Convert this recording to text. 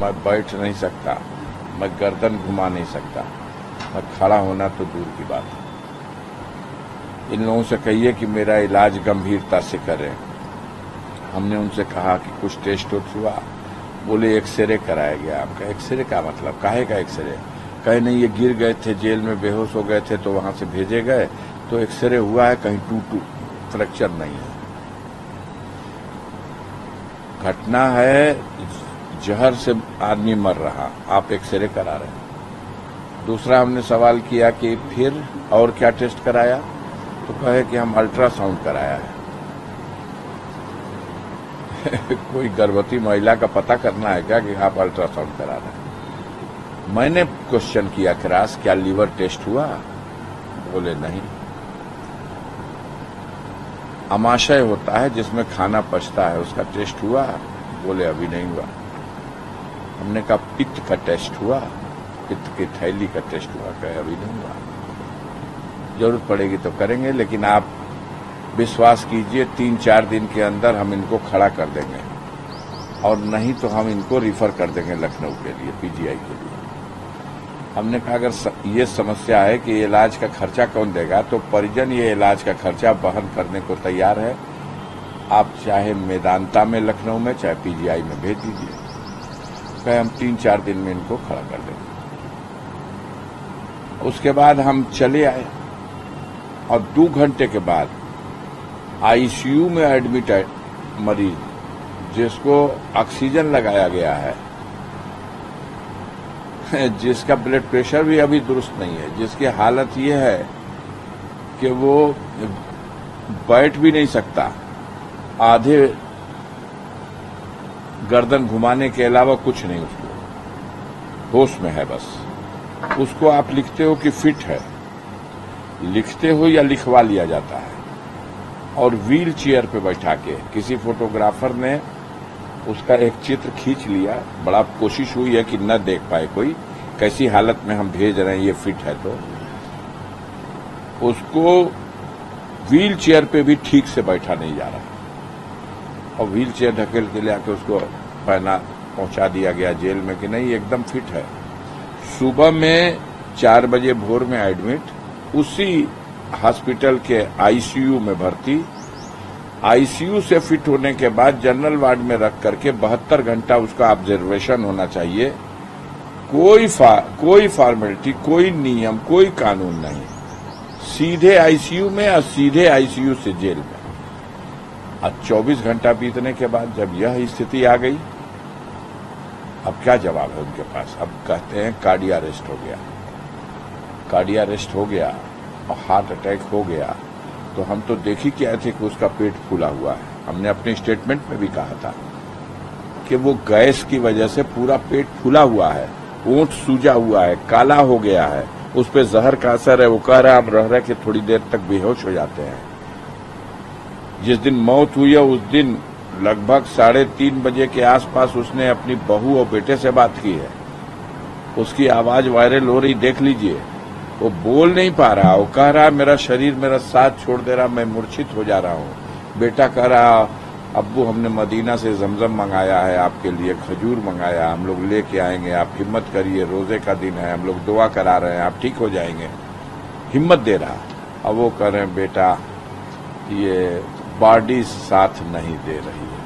मैं बैठ नहीं सकता, मैं गर्दन घुमा नहीं सकता, मैं खड़ा होना तो दूर की बात है। इन लोगों से कहिए कि मेरा इलाज गंभीरता से करें। हमने उनसे कहा कि कुछ टेस्ट हुआ, बोले एक्सरे कराया गया। आपका एक्सरे का मतलब काहे का एक्सरे? कहे नहीं, ये गिर गए थे जेल में, बेहोश हो गए थे तो वहां से भेजे गए, तो एक्सरे हुआ है, कहीं टूटू फ्रैक्चर नहीं है। घटना है, जहर से आदमी मर रहा, आप एक्सरे करा रहे हैं। दूसरा हमने सवाल किया कि फिर और क्या टेस्ट कराया, तो कहे कि हम अल्ट्रासाउंड कराया है। कोई गर्भवती महिला का पता करना है क्या कि आप अल्ट्रासाउंड करा रहे हैं? मैंने क्वेश्चन किया क्रॉस, क्या लीवर टेस्ट हुआ? बोले नहीं। आमाशय होता है जिसमें खाना पचता है, उसका टेस्ट हुआ? बोले अभी नहीं हुआ। हमने कहा पित्त का टेस्ट हुआ, पित्त की थैली का टेस्ट हुआ? कहे अभी नहीं हुआ। जरूरत पड़ेगी तो करेंगे, लेकिन आप विश्वास कीजिए 3-4 दिन के अंदर हम इनको खड़ा कर देंगे, और नहीं तो हम इनको रिफर कर देंगे लखनऊ के लिए, पीजीआई के लिए। हमने कहा अगर ये समस्या है कि इलाज का खर्चा कौन देगा, तो परिजन ये इलाज का खर्चा वहन करने को तैयार है। आप चाहे मेदांता में लखनऊ में, चाहे पीजीआई में भेज दीजिए। कहे हम 3-4 दिन में इनको खड़ा कर देंगे। उसके बाद हम चले आए, और 2 घंटे के बाद आईसीयू में एडमिट है मरीज, जिसको ऑक्सीजन लगाया गया है, जिसका ब्लड प्रेशर भी अभी दुरुस्त नहीं है, जिसकी हालत ये है कि वो बैठ भी नहीं सकता, आधे गर्दन घुमाने के अलावा कुछ नहीं, उसको होश में है बस। उसको आप लिखते हो कि फिट है, लिखते हो या लिखवा लिया जाता है, और व्हील चेयर पे बैठा के किसी फोटोग्राफर ने उसका एक चित्र खींच लिया। बड़ा कोशिश हुई है कि न देख पाए कोई कैसी हालत में हम भेज रहे हैं, ये फिट है। तो उसको व्हील चेयर पे भी ठीक से बैठा नहीं जा रहा, और व्हील चेयर ढकेल के ले आके उसको पहुंचा दिया गया जेल में कि नहीं एकदम फिट है। सुबह में 4 बजे भोर में एडमिट, उसी हॉस्पिटल के आईसीयू में भर्ती। आईसीयू से फिट होने के बाद जनरल वार्ड में रख करके 72 घंटा उसका ऑब्जर्वेशन होना चाहिए। कोई फॉर्मेलिटी, कोई नियम, कोई कानून नहीं, सीधे आईसीयू में और सीधे आईसीयू से जेल में। अब 24 घंटा बीतने के बाद जब यह स्थिति आ गई, अब क्या जवाब है उनके पास? अब कहते हैं कार्डिया अरेस्ट हो गया। कार्डिया अरेस्ट हो गया और हार्ट अटैक हो गया, तो हम तो देख ही के आए थे कि उसका पेट फूला हुआ है। हमने अपने स्टेटमेंट में भी कहा था कि वो गैस की वजह से पूरा पेट फूला हुआ है, ओंठ सूजा हुआ है, काला हो गया है, उस पर जहर का असर है। वो कह रहा है आप रह रहे कि थोड़ी देर तक बेहोश हो जाते हैं। जिस दिन मौत हुई है उस दिन लगभग 3:30 बजे के आसपास उसने अपनी बहू और बेटे से बात की है। उसकी आवाज वायरल हो रही, देख लीजिए। वो बोल नहीं पा रहा, वो कह रहा मेरा शरीर मेरा साथ छोड़ दे रहा, मैं मूर्छित हो जा रहा हूँ। बेटा कह रहा अब्बू हमने मदीना से जमजम मंगाया है आपके लिए, खजूर मंगाया, हम लोग लेके आएंगे, आप हिम्मत करिए, रोजे का दिन है, हम लोग दुआ करा रहे हैं, आप ठीक हो जाएंगे, हिम्मत दे रहा। अब वो कह रहे हैं बेटा ये बॉडी साथ नहीं दे रही है।